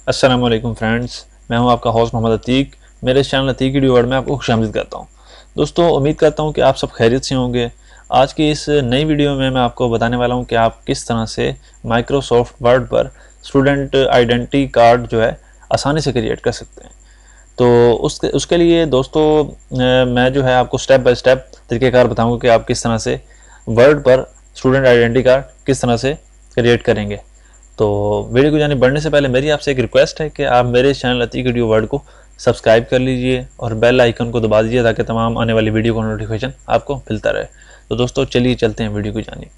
अस्सलाम वालेकुम फ्रेंड्स, मैं हूं आपका होस्ट मोहम्मद अतीक। मेरे इस चैनल अतीक वीडियो वर्ल्ड में आपको खुशामदीद करता हूं। दोस्तों, उम्मीद करता हूं कि आप सब खैरियत से होंगे। आज की इस नई वीडियो में मैं आपको बताने वाला हूं कि आप किस तरह से माइक्रोसॉफ्ट वर्ड पर स्टूडेंट आइडेंटिटी कार्ड जो है आसानी से क्रिएट कर सकते हैं। तो उसके उसके लिए दोस्तों मैं जो है आपको स्टेप बाय स्टेप तरीक़ेकार बताऊँगा कि आप किस तरह से वर्ड पर स्टूडेंट आइडेंटिटी कार्ड किस तरह से क्रिएट करेंगे। तो वीडियो को जाने बढ़ने से पहले मेरी आपसे एक रिक्वेस्ट है कि आप मेरे इस चैनल अतीक वीडियो वर्ल्ड को सब्सक्राइब कर लीजिए और बेल आइकन को दबा दीजिए ताकि तमाम आने वाली वीडियो का नोटिफिकेशन आपको मिलता रहे। तो दोस्तों चलिए चलते हैं वीडियो को जानिए।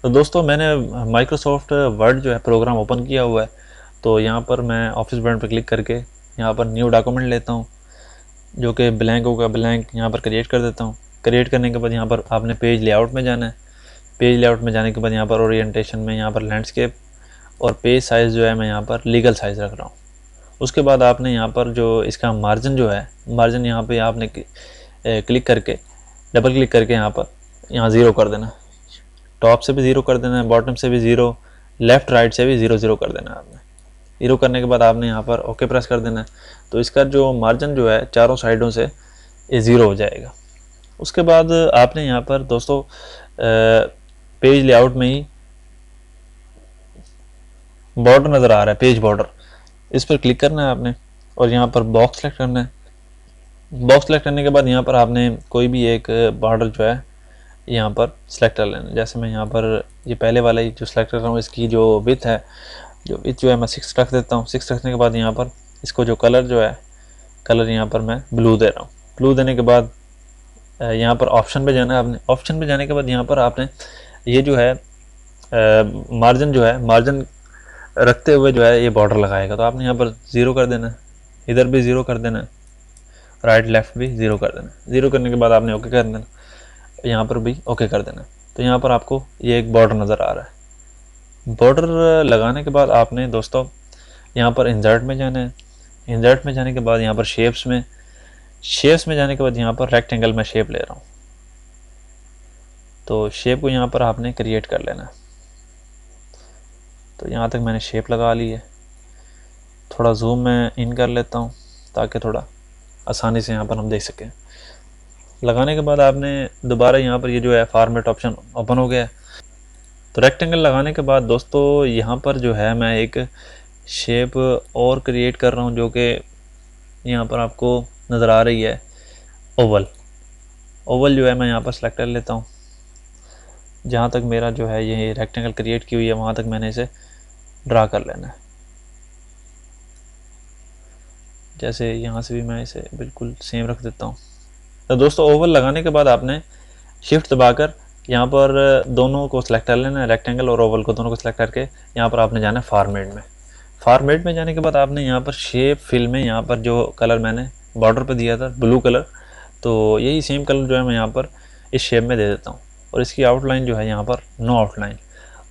तो दोस्तों मैंने माइक्रोसॉफ्ट वर्ड जो है प्रोग्राम ओपन किया हुआ है। तो यहाँ पर मैं ऑफिस बटन पर क्लिक करके यहाँ पर न्यू डॉक्यूमेंट लेता हूँ, जो कि ब्लैंक होगा। ब्लैंक यहाँ पर क्रिएट कर देता हूँ। क्रिएट करने के बाद यहाँ पर आपने पेज लेआउट में जाना है। पेज लेआउट में जाने के बाद यहाँ पर ओरिएंटेशन में यहाँ पर लैंडस्केप और पेज साइज़ जो है मैं यहाँ पर लीगल साइज़ रख रहा हूँ। उसके बाद आपने यहाँ पर जो इसका मार्जिन जो है, मार्जिन यहाँ पे आपने क्लिक करके डबल क्लिक करके यहाँ ज़ीरो कर देना। टॉप से भी ज़ीरो कर देना है, बॉटम से भी ज़ीरो, लेफ़्ट राइट से भी ज़ीरो ज़ीरो कर देना है आपने। ज़ीरो करने के बाद आपने यहाँ पर ओके प्रेस कर देना है। तो इसका जो मार्जिन जो है चारों साइडों से ये ज़ीरो हो जाएगा। उसके बाद आपने यहाँ पर दोस्तों पेज लेआउट में ही बॉर्डर नज़र आ रहा है, पेज बॉर्डर, इस पर क्लिक करना है आपने और यहाँ पर बॉक्स सेलेक्ट करना है। बॉक्स सेलेक्ट करने के बाद यहाँ पर आपने कोई भी एक बॉर्डर जो है यहाँ पर सेलेक्ट कर लेना। जैसे मैं यहाँ पर ये पहले वाला ही जो सेलेक्ट कर रहा हूँ, इसकी जो विड्थ है, जो विड्थ जो है मैं 6 रख देता हूँ। 6 रखने के बाद यहाँ पर इसको जो कलर जो है, कलर यहाँ पर मैं ब्लू दे रहा हूँ। ब्लू देने के बाद यहाँ पर ऑप्शन पे जाना है आपने। ऑप्शन पे जाने के बाद यहाँ पर आपने ये जो है मार्जिन जो है, मार्जिन रखते हुए जो है ये बॉर्डर लगाएगा। तो आपने यहाँ पर ज़ीरो कर देना है, इधर भी ज़ीरो कर देना है, राइट लेफ़्ट भी ज़ीरो कर देना है। ज़ीरो करने के बाद आपने ओके कर देना, यहाँ पर भी ओके कर देना। तो यहाँ पर आपको ये एक बॉर्डर नज़र आ रहा है। बॉर्डर लगाने के बाद आपने दोस्तों यहाँ पर इंसर्ट में जाना है। इंसर्ट में जाने के बाद यहाँ पर शेप्स में जाने के बाद यहाँ पर रेक्टेंगल में शेप ले रहा हूँ। तो शेप को यहाँ पर आपने क्रिएट कर लेना है। तो यहाँ तक मैंने शेप लगा ली है। थोड़ा जूम में इन कर लेता हूँ ताकि थोड़ा आसानी से यहाँ पर हम देख सकें। लगाने के बाद आपने दोबारा यहाँ पर ये जो है फॉर्मेट ऑप्शन ओपन हो गया है। तो रेक्टेंगल लगाने के बाद दोस्तों यहाँ पर जो है मैं एक शेप और क्रिएट कर रहा हूँ, जो कि यहाँ पर आपको नज़र आ रही है, ओवल। ओवल जो है मैं यहाँ पर सेलेक्ट कर लेता हूँ। जहाँ तक मेरा जो है ये रेक्टेंगल क्रिएट की हुई है वहाँ तक मैंने इसे ड्रा कर लेना है। जैसे यहाँ से भी मैं इसे बिल्कुल सेम रख देता हूँ। तो दोस्तों ओवल लगाने के बाद आपने शिफ्ट दबाकर यहाँ पर दोनों को सिलेक्ट कर लेना है, रेक्टेंगल और ओवल को दोनों को सिलेक्ट करके यहाँ पर आपने जाना है फॉर्मेट में। फॉर्मेट में जाने के बाद आपने यहाँ पर शेप फिल में यहाँ पर जो कलर मैंने बॉर्डर पे दिया था ब्लू कलर, तो यही सेम कलर जो है मैं यहाँ पर इस शेप में दे देता हूँ। और इसकी आउटलाइन जो है यहाँ पर नो आउटलाइन।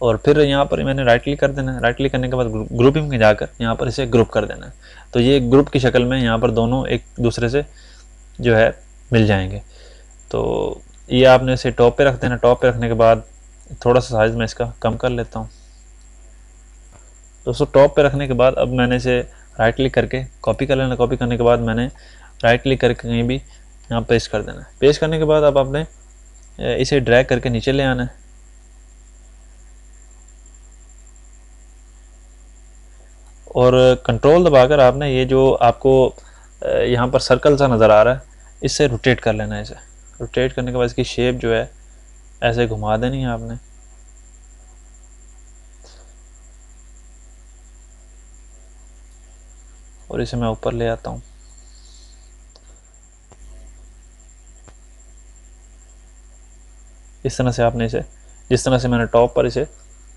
और फिर यहाँ पर मैंने राइट क्लिक कर देना है। राइट क्लिक करने के बाद ग्रुपिंग में जाकर यहाँ पर इसे ग्रुप कर देना है। तो ये ग्रुप की शक्ल में यहाँ पर दोनों एक दूसरे से जो है मिल जाएंगे। तो ये आपने इसे टॉप पे रख देना। टॉप पे रखने के बाद थोड़ा सा साइज़ मैं इसका कम कर लेता हूँ। दोस्तों टॉप पे रखने के बाद अब मैंने इसे राइट क्लिक करके कॉपी कर लेना। कॉपी करने के बाद मैंने राइट क्लिक करके कहीं भी यहाँ पेस्ट कर देना है। पेस्ट करने के बाद अब आपने इसे ड्रैग करके नीचे ले आना है और कंट्रोल दबाकर आपने ये जो आपको यहाँ पर सर्कल सा नज़र आ रहा है, इससे रोटेट कर लेना है। इसे रोटेट करने के बाद इसकी शेप जो है ऐसे घुमा देनी है आपने। और इसे मैं ऊपर ले आता हूँ। इस तरह से आपने इसे, जिस तरह से मैंने टॉप पर इसे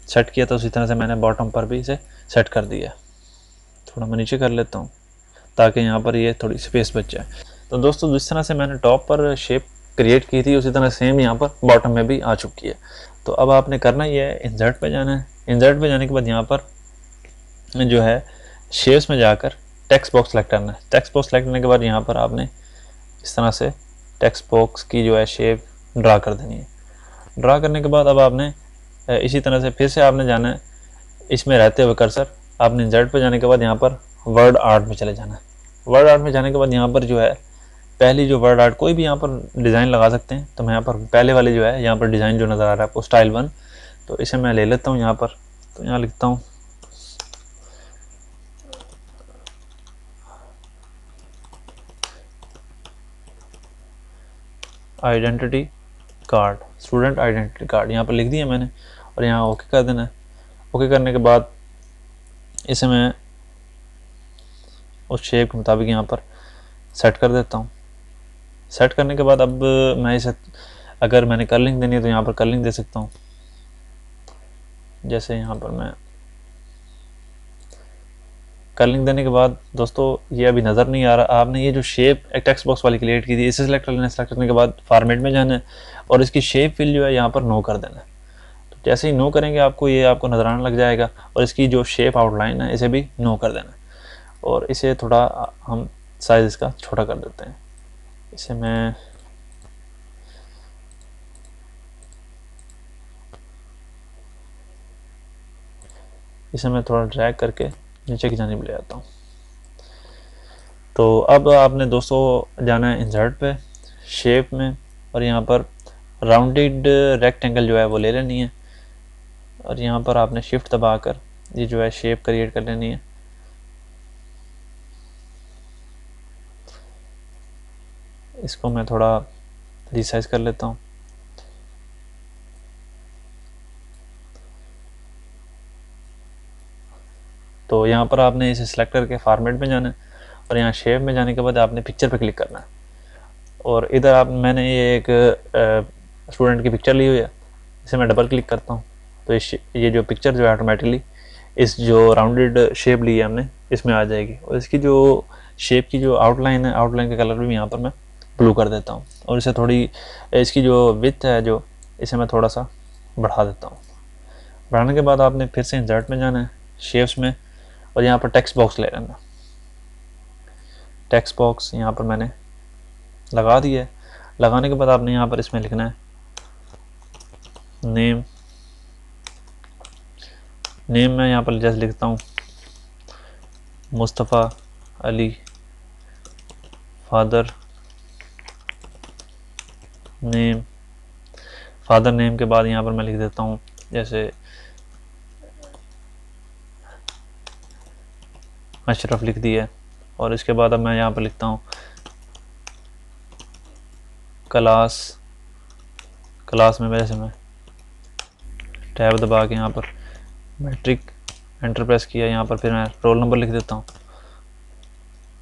सेट किया था उसी तरह से मैंने बॉटम पर भी इसे सेट कर दिया। थोड़ा मैं नीचे कर लेता हूँ ताकि यहाँ पर ये थोड़ी स्पेस बच जाए। तो दोस्तों जिस तरह से मैंने टॉप पर शेप क्रिएट की थी उसी तरह सेम यहाँ पर बॉटम में भी आ चुकी है। तो अब आपने करना ये है, इंसर्ट पे जाना है। इंसर्ट पे जाने के बाद यहाँ पर जो है शेप्स में जाकर टेक्स्ट बॉक्स सेलेक्ट करना है। टेक्स्ट बॉक्स सेलेक्ट करने के बाद यहाँ पर आपने इस तरह से टेक्स्ट बॉक्स की जो है शेप ड्रा कर देनी है। ड्रा करने के बाद अब आपने इसी तरह से फिर से आपने जाना है इसमें रहते हुए कर्सर, आपने इंसर्ट पे जाने के बाद यहाँ पर वर्ड आर्ट में चले जाना है। वर्ड आर्ट में जाने के बाद यहाँ पर जो है पहली जो वर्ड आर्ट, कोई भी यहाँ पर डिज़ाइन लगा सकते हैं, तो मैं यहाँ पर पहले वाले जो है यहाँ पर डिज़ाइन जो नज़र आ रहा है आपको स्टाइल 1, तो इसे मैं ले लेता हूँ यहाँ पर। तो यहाँ लिखता हूँ identity card, student identity card, यहाँ पर लिख दिया मैंने और यहाँ ओके कर देना है। ओके करने के बाद इसे मैं उस शेप के मुताबिक यहाँ पर सेट कर देता हूँ। सेट करने के बाद अब मैं इसे, अगर मैंने कर्लिंग देनी है तो यहाँ पर कर्लिंग दे सकता हूँ। जैसे यहाँ पर मैं कर्लिंग देने के बाद दोस्तों ये अभी नज़र नहीं आ रहा, आपने ये जो शेप एक टेक्स्ट बॉक्स वाली क्रिएट की थी इसे सेलेक्ट कर लेना। सेलेक्ट करने के बाद फॉर्मेट में जाना है और इसकी शेप फिल जो है यहाँ पर नो कर देना है। तो जैसे ही नो करेंगे आपको ये आपको नज़र आने लग जाएगा और इसकी जो शेप आउटलाइन है इसे भी नो कर देना है। और इसे थोड़ा हम साइज़ इसका छोटा कर देते हैं। इसे मैं थोड़ा ड्रैग करके नीचे की जानिब ले आता हूँ। तो अब आपने दोस्तों जाना है इंसर्ट पे, शेप में, और यहाँ पर राउंडेड रेक्टेंगल जो है वो ले लेनी है और यहाँ पर आपने शिफ्ट दबाकर ये जो है शेप क्रिएट कर लेनी है। इसको मैं थोड़ा रिसाइज कर लेता हूँ। तो यहाँ पर आपने इसे सेलेक्ट करके फॉर्मेट में जाना है और यहाँ शेप में जाने के बाद आपने पिक्चर पे क्लिक करना है और इधर मैंने ये एक स्टूडेंट की पिक्चर ली हुई है, इसे मैं डबल क्लिक करता हूँ तो ये जो पिक्चर जो है ऑटोमेटिकली इस जो राउंडेड शेप ली है हमने इसमें आ जाएगी। और इसकी जो शेप की जो आउटलाइन है, आउटलाइन का कलर भी यहाँ पर मैं ब्लू कर देता हूँ और इसे थोड़ी, इसकी जो विड्थ है जो, इसे मैं थोड़ा सा बढ़ा देता हूँ। बढ़ाने के बाद आपने फिर से इंसर्ट में जाना है, शेप्स में, और यहाँ पर टेक्स्ट बॉक्स ले लेना। टेक्स्ट बॉक्स यहाँ पर मैंने लगा दिया है। लगाने के बाद आपने यहाँ पर इसमें लिखना है नेम। नेम मैं यहाँ पर जैसे लिखता हूँ Mustafa Ali, father name. Father name के बाद यहाँ पर मैं लिख देता हूँ जैसे अशरफ लिख दिया। और इसके बाद अब मैं यहाँ पर लिखता हूँ क्लास। क्लास में वैसे मैं टैब दबा के यहाँ पर मैट्रिक एंटर प्रेस किया, यहाँ पर फिर मैं रोल नंबर लिख देता हूँ,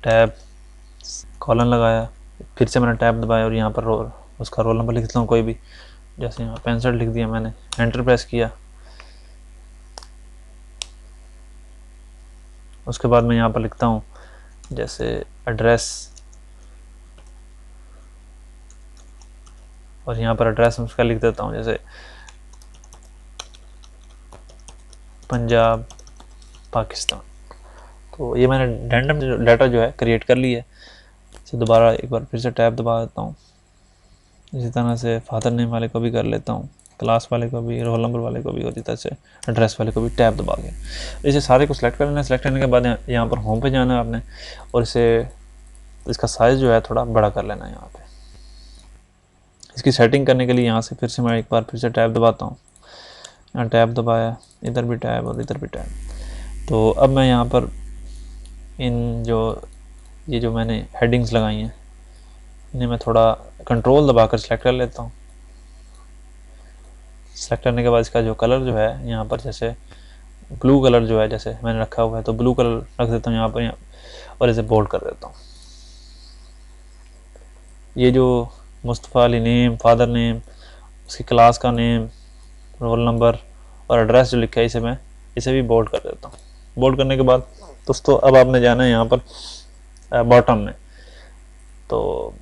टैब कॉलन लगाया, फिर से मैंने टैब दबाया और यहाँ पर उसका रोल नंबर लिख देता हूँ कोई भी, जैसे यहाँ 65 लिख दिया मैंने, एंटर प्रेस किया। उसके बाद मैं यहाँ पर लिखता हूँ जैसे एड्रेस, और यहाँ पर एड्रेस उसका लिख देता हूँ जैसे पंजाब पाकिस्तान। तो ये मैंने रैंडम डाटा जो है क्रिएट कर ली है। इसे दोबारा एक बार फिर से टैब दबा देता हूँ। इसी तरह से फादर नेम वाले को भी कर लेता हूँ, क्लास वाले को भी, रोल नंबर वाले को भी, और इसी तरह से एड्रेस वाले को भी टैब दबा के इसे सारे को सिलेक्ट कर लेना। सेलेक्ट करने के बाद यहाँ पर होम पे जाना है आपने और इसका साइज़ जो है थोड़ा बड़ा कर लेना है। यहाँ पे इसकी सेटिंग करने के लिए यहाँ से फिर से मैं एक बार फिर से टैब दबाता हूँ। यहाँ टैब दबाया, इधर भी टैब और इधर भी टैब। तो अब मैं यहाँ पर ये जो मैंने हेडिंग्स लगाई हैं इन्हें मैं थोड़ा कंट्रोल दबाकर सेलेक्ट कर लेता हूँ। सेलेक्ट करने के बाद इसका जो कलर जो है यहाँ पर जैसे ब्लू कलर जो है जैसे मैंने रखा हुआ है, तो ब्लू कलर रख देता हूँ यहाँ पर, और इसे बोल्ड कर देता हूँ। ये जो Mustafa Ali name, father name, उसकी क्लास का नेम, रोल नंबर और एड्रेस जो लिखा है इसे भी बोल्ड कर देता हूँ। बोल्ड करने के बाद दोस्तों अब आपने जाना है यहाँ पर बॉटम में। तो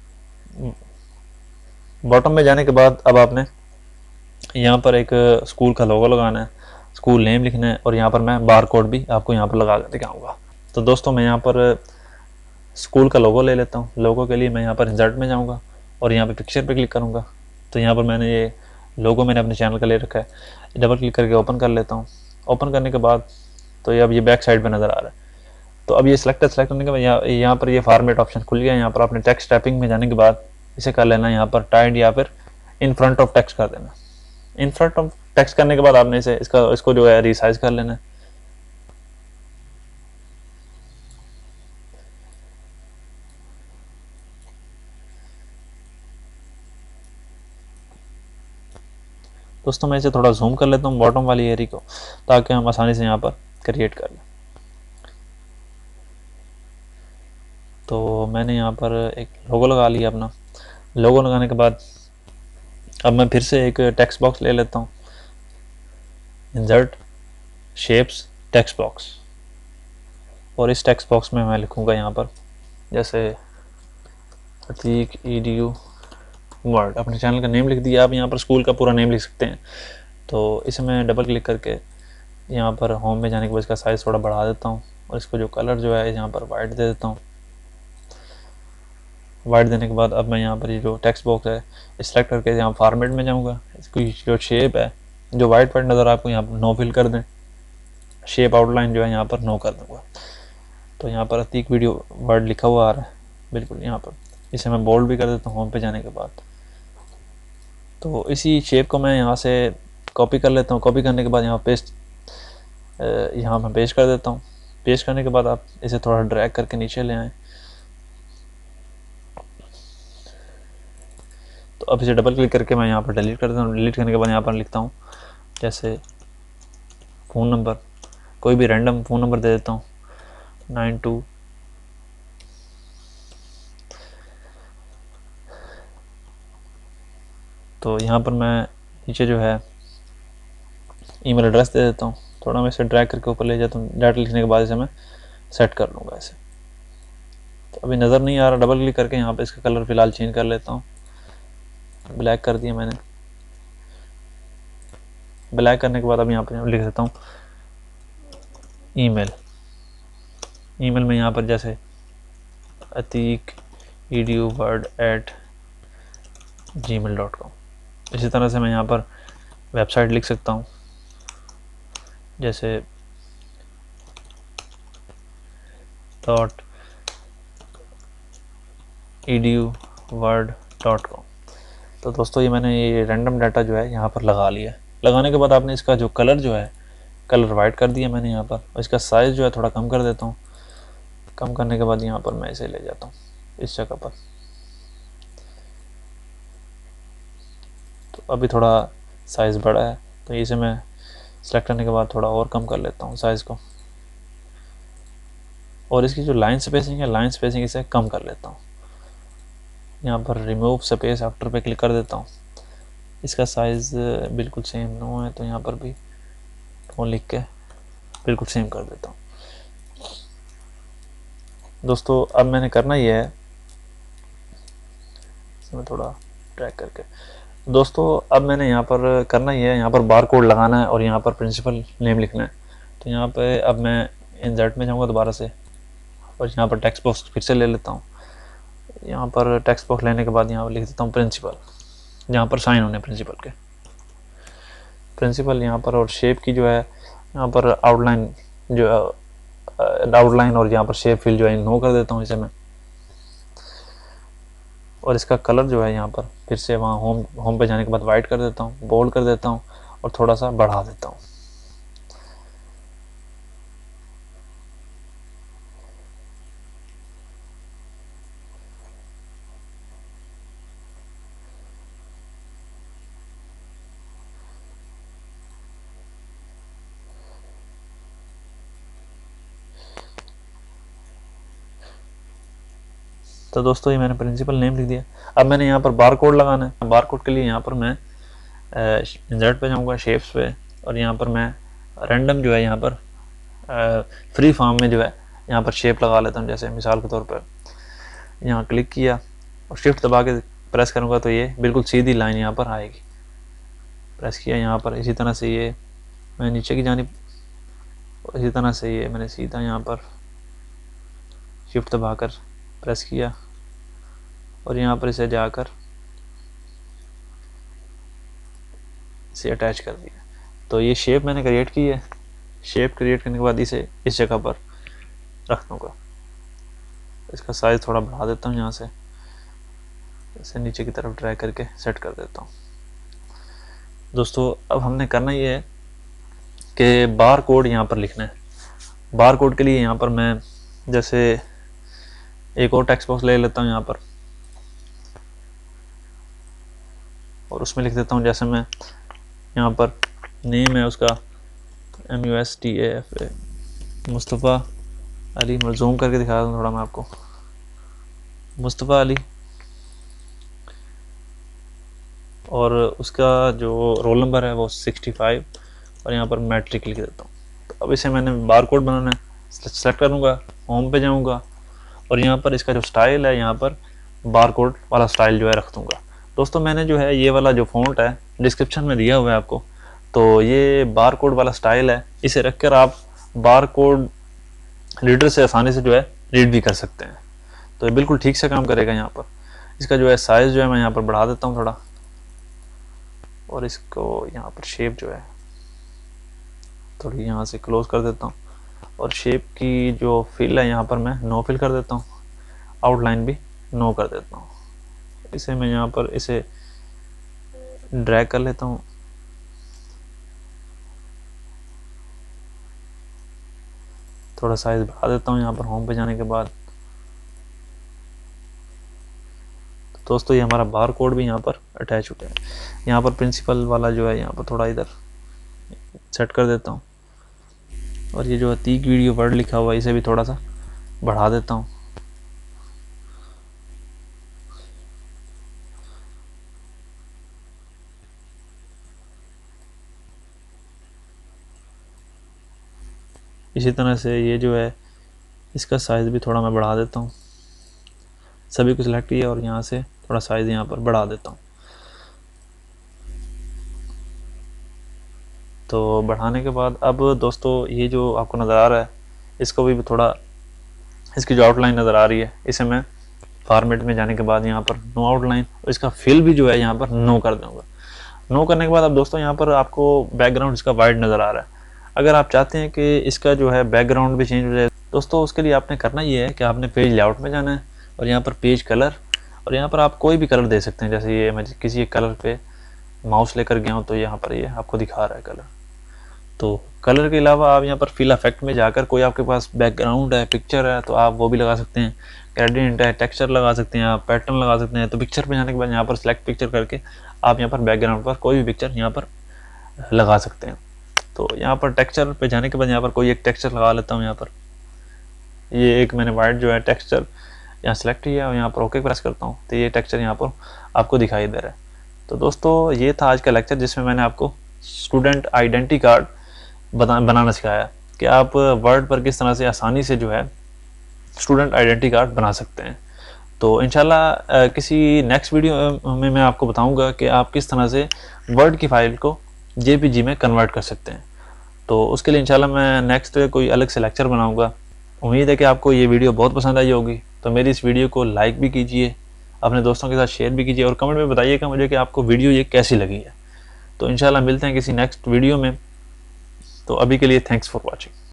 बॉटम में जाने के बाद अब आपने यहाँ पर एक स्कूल का लोगो लगाना है, स्कूल नेम लिखना है, और यहाँ पर मैं बार कोड भी आपको यहाँ पर लगा के दिखाऊंगा। तो दोस्तों मैं यहाँ पर स्कूल का लोगो ले लेता हूँ। लोगो के लिए मैं यहाँ पर इंसर्ट में जाऊँगा और यहाँ पे पिक्चर पे क्लिक करूँगा। तो यहाँ पर मैंने ये लोगो मैंने अपने चैनल का ले रखा है, डबल क्लिक करके ओपन कर लेता हूँ। ओपन करने के बाद तो ये अब ये बैक साइड पे नज़र आ रहा है। तो अब ये सेलेक्ट करने के बाद यहाँ पर ये फॉर्मेट ऑप्शन खुल गया। यहाँ पर आपने टेक्स्ट टाइपिंग में जाने के बाद इसे कर लेना यहाँ पर टाइड या फिर इन फ्रंट ऑफ टेक्स्ट कर देना। इन फ्रंट ऑफ टेक्स्ट करने के बाद आपने इसको जो है रिसाइज कर लेना है। दोस्तों मैं इसे थोड़ा जूम कर लेता हूँ बॉटम वाली एरिया को, ताकि हम आसानी से यहाँ पर क्रिएट कर लें। तो मैंने यहाँ पर एक लोगो लगा लिया अपना। लोगो लगाने के बाद अब मैं फिर से एक टेक्स्ट बॉक्स ले लेता हूँ, इंसर्ट शेप्स टेक्स्ट बॉक्स, और इस टेक्स्ट बॉक्स में मैं लिखूँगा यहाँ पर जैसे अतीक EDU वर्ड, अपने चैनल का नेम लिख दिया। आप यहाँ पर स्कूल का पूरा नेम लिख सकते हैं। तो इसे मैं डबल क्लिक करके यहाँ पर होम में जाने के बाद इसका साइज़ थोड़ा बढ़ा देता हूँ और इसको जो कलर जो है यहाँ पर वाइट दे देता हूँ। वाइट देने के बाद अब मैं यहाँ पर ये जो टेक्स्ट बॉक्स है सेलेक्ट करके यहाँ फॉर्मेट में जाऊँगा। इसकी जो शेप है जो वाइट नज़र आपको यहाँ पर नो फिल कर दें, शेप आउटलाइन जो है यहाँ पर नो कर दूँगा। तो यहाँ पर अतीक वीडियो वर्ड लिखा हुआ आ रहा है बिल्कुल यहाँ पर। इसे मैं बोल्ड भी कर देता हूँ होम पे जाने के बाद। तो इसी शेप को मैं यहाँ से कॉपी कर लेता हूँ। कॉपी करने के बाद यहाँ मैं पेस्ट कर देता हूँ। पेस्ट करने के बाद आप इसे थोड़ा ड्रैग करके नीचे ले आएँ। तो अब इसे डबल क्लिक करके मैं यहाँ पर डिलीट कर देता हूँ। डिलीट करने के बाद यहाँ पर लिखता हूँ जैसे फ़ोन नंबर, कोई भी रैंडम फ़ोन नंबर दे देता हूँ 92। तो यहाँ पर मैं नीचे जो है ईमेल एड्रेस दे देता हूँ। थोड़ा मैं इसे ड्रैग करके ऊपर ले जाता हूँ। डाटा लिखने के बाद इसे मैं सेट कर लूँगा ऐसे। तो अभी नज़र नहीं आ रहा, डबल क्लिक करके यहाँ पे इसका कलर फ़िलहाल चेंज कर लेता हूँ। ब्लैक कर दिया मैंने। ब्लैक करने के बाद अब यहाँ पर लिख देता हूँ ईमेल। ईमेल में यहाँ पर जैसे अतीक EDU word@gmail.com। इसी तरह से मैं यहाँ पर वेबसाइट लिख सकता हूँ जैसे .edu.word.com। तो दोस्तों ये मैंने ये रैंडम डाटा जो है यहाँ पर लगा लिया। लगाने के बाद आपने इसका जो कलर जो है कलर वाइट कर दिया मैंने यहाँ पर, और इसका साइज़ जो है थोड़ा कम कर देता हूँ। कम करने के बाद यहाँ पर मैं इसे ले जाता हूँ इस जगह पर। तो अभी थोड़ा साइज़ बड़ा है तो इसे मैं सेलेक्ट करने के बाद थोड़ा और कम कर लेता हूँ साइज़ को, और इसकी जो लाइन स्पेसिंग है लाइन स्पेसिंग इसे कम कर लेता हूँ। यहाँ पर रिमूव स्पेस आफ्टर पे क्लिक कर देता हूँ। इसका साइज़ बिल्कुल सेम नो है तो यहाँ पर भी नो लिख के बिल्कुल सेम कर देता हूँ। दोस्तों अब मैंने करना ये है, इसमें थोड़ा ट्रैक करके, दोस्तों अब मैंने यहाँ पर करना ये है, यहाँ पर बार कोड लगाना है और यहाँ पर प्रिंसिपल नेम लिखना है। तो यहाँ पे अब मैं इंसर्ट में जाऊँगा दोबारा से और यहाँ पर टेक्स्ट बॉक्स फिर से ले लेता हूँ। यहाँ पर टेक्स्ट बॉक्स लेने के बाद यहाँ पर लिख देता हूँ प्रिंसिपल, यहाँ पर साइन होने प्रिंसिपल के, प्रिंसिपल यहाँ पर। और शेप की जो है यहाँ पर आउटलाइन जो आउटलाइन और यहाँ पर शेप फिल जो है नो कर देता हूँ इसे मैं। और इसका कलर जो है यहाँ पर फिर से वहाँ होम पे जाने के बाद वाइट कर देता हूँ, बोल्ड कर देता हूँ और थोड़ा सा बढ़ा देता हूँ। तो दोस्तों ये मैंने प्रिंसिपल नेम लिख दिया। अब मैंने यहाँ पर बार कोड लगाना है। बार कोड के लिए यहाँ पर मैं इंसर्ट पे जाऊँगा, शेप्स पे, और यहाँ पर मैं रैंडम जो है यहाँ पर फ्री फॉर्म में जो है यहाँ पर शेप लगा लेता हूँ। जैसे मिसाल के तौर पर यहाँ क्लिक किया और शिफ्ट दबा के प्रेस करूँगा तो ये बिल्कुल सीधी लाइन यहाँ पर आएगी। प्रेस किया यहाँ पर, इसी तरह से ये मैं नीचे की जानिब, इसी तरह से ये मैंने सीधा यहाँ पर शिफ्ट दबाकर प्रेस किया और यहाँ पर इसे जाकर इसे अटैच कर दिया। तो ये शेप मैंने क्रिएट की है। शेप क्रिएट करने के बाद इसे इस जगह पर रख दूँगा। इसका साइज़ थोड़ा बढ़ा देता हूँ, यहाँ से इसे नीचे की तरफ ड्रैग करके सेट कर देता हूँ। दोस्तों अब हमने करना ये है कि बार कोड यहाँ पर लिखना है। बार कोड के लिए यहाँ पर मैं जैसे एक और टेक्स्ट बॉक्स ले लेता हूँ यहाँ पर, और उसमें लिख देता हूँ, जैसे मैं यहाँ पर नेम है उसका MUSTAFA मुस्तफ़ा अली, मैं जूम करके दिखा दूँ थोड़ा मैं आपको, मुस्तफ़ा अली, और उसका जो रोल नंबर है वो 65, और यहाँ पर मैट्रिक लिख देता हूँ। तो अब इसे मैंने बार कोड बनाना है, सेलेक्ट करूँगा, होम पे जाऊँगा और यहाँ पर इसका जो स्टाइल है यहाँ पर बार कोड वाला स्टाइल जो है रख दूँगा। दोस्तों मैंने जो है ये वाला जो फ़ॉन्ट है डिस्क्रिप्शन में दिया हुआ है आपको, तो ये बार कोड वाला स्टाइल है, इसे रख कर आप बार कोड रीडर से आसानी से जो है रीड भी कर सकते हैं। तो ये बिल्कुल ठीक से काम करेगा। यहाँ पर इसका जो है साइज़ जो है मैं यहाँ पर बढ़ा देता हूँ थोड़ा, और इसको यहाँ पर शेप जो है थोड़ी यहाँ से क्लोज कर देता हूँ, और शेप की जो फिल है यहाँ पर मैं नो फिल कर देता हूँ, आउटलाइन भी नो कर देता हूँ। इसे मैं यहाँ पर इसे ड्रैग कर लेता हूँ, थोड़ा साइज बढ़ा देता हूँ यहाँ पर होम पे जाने के बाद। तो दोस्तों ये हमारा बार कोड भी यहाँ पर अटैच होता है। यहाँ पर प्रिंसिपल वाला जो है यहाँ पर थोड़ा इधर सेट कर देता हूँ, और ये जो तीक वीडियो वर्ड लिखा हुआ है इसे भी थोड़ा सा बढ़ा देता हूँ। इसी तरह से ये जो है इसका साइज़ भी थोड़ा मैं बढ़ा देता हूँ। सभी को सिलेक्ट किया और यहाँ से थोड़ा साइज़ यहाँ पर बढ़ा देता हूँ। तो बढ़ाने के बाद अब दोस्तों ये जो आपको नज़र आ रहा है इसको भी थोड़ा, इसकी जो आउटलाइन नज़र आ रही है इसे मैं फॉर्मेट में जाने के बाद यहाँ पर नो आउटलाइन, इसका फिल भी जो है यहाँ पर नो कर दूँगा। नो करने के बाद अब दोस्तों यहाँ पर आपको बैकग्राउंड इसका वाइट नज़र आ रहा है। अगर आप चाहते हैं कि इसका जो है बैकग्राउंड भी चेंज हो जाए दोस्तों, उसके लिए आपने करना ये है कि आपने पेज लेआउट में जाना है और यहाँ पर पेज कलर, और यहाँ पर आप कोई भी कलर दे सकते हैं। जैसे ये मैं किसी एक कलर पे माउस लेकर गया हूँ तो यहाँ पर ये आपको दिखा रहा है कलर। तो कलर के अलावा आप यहाँ पर फिल इफेक्ट में जाकर कोई आपके पास बैकग्राउंड है, पिक्चर है, तो आप वो भी लगा सकते हैं। ग्रेडियंट है, टेक्सचर लगा सकते हैं, आप पैटर्न लगा सकते हैं। तो पिक्चर पे जाने के बाद यहाँ पर सिलेक्ट पिक्चर करके आप यहाँ पर बैकग्राउंड पर कोई भी पिक्चर यहाँ पर लगा सकते हैं। तो यहाँ पर टेक्सचर पे जाने के बाद यहाँ पर कोई एक टेक्सचर लगा लेता हूँ। यहाँ पर ये एक मैंने वाइट जो है टेक्सचर यहाँ सेलेक्ट किया और यहाँ पर ओके प्रेस करता हूँ तो ये टेक्सचर यहाँ पर आपको दिखाई दे रहा है। तो दोस्तों ये था आज का लेक्चर जिसमें मैंने आपको स्टूडेंट आइडेंटिटी कार्ड बनाना सिखाया कि आप वर्ड पर किस तरह से आसानी से जो है स्टूडेंट आइडेंटिटी कार्ड बना सकते हैं। तो इंशाल्लाह किसी नेक्स्ट वीडियो में मैं आपको बताऊंगा कि आप किस तरह से वर्ड की फ़ाइल को JPG में कन्वर्ट कर सकते हैं। तो उसके लिए इंशाल्लाह मैं नेक्स्ट कोई अलग से लेक्चर बनाऊंगा। उम्मीद है कि आपको ये वीडियो बहुत पसंद आई होगी। तो मेरी इस वीडियो को लाइक भी कीजिए, अपने दोस्तों के साथ शेयर भी कीजिए और कमेंट में बताइएगा मुझे कि आपको वीडियो ये कैसी लगी है। तो इंशाल्लाह मिलते हैं किसी नेक्स्ट वीडियो में। तो अभी के लिए थैंक्स फॉर वॉचिंग।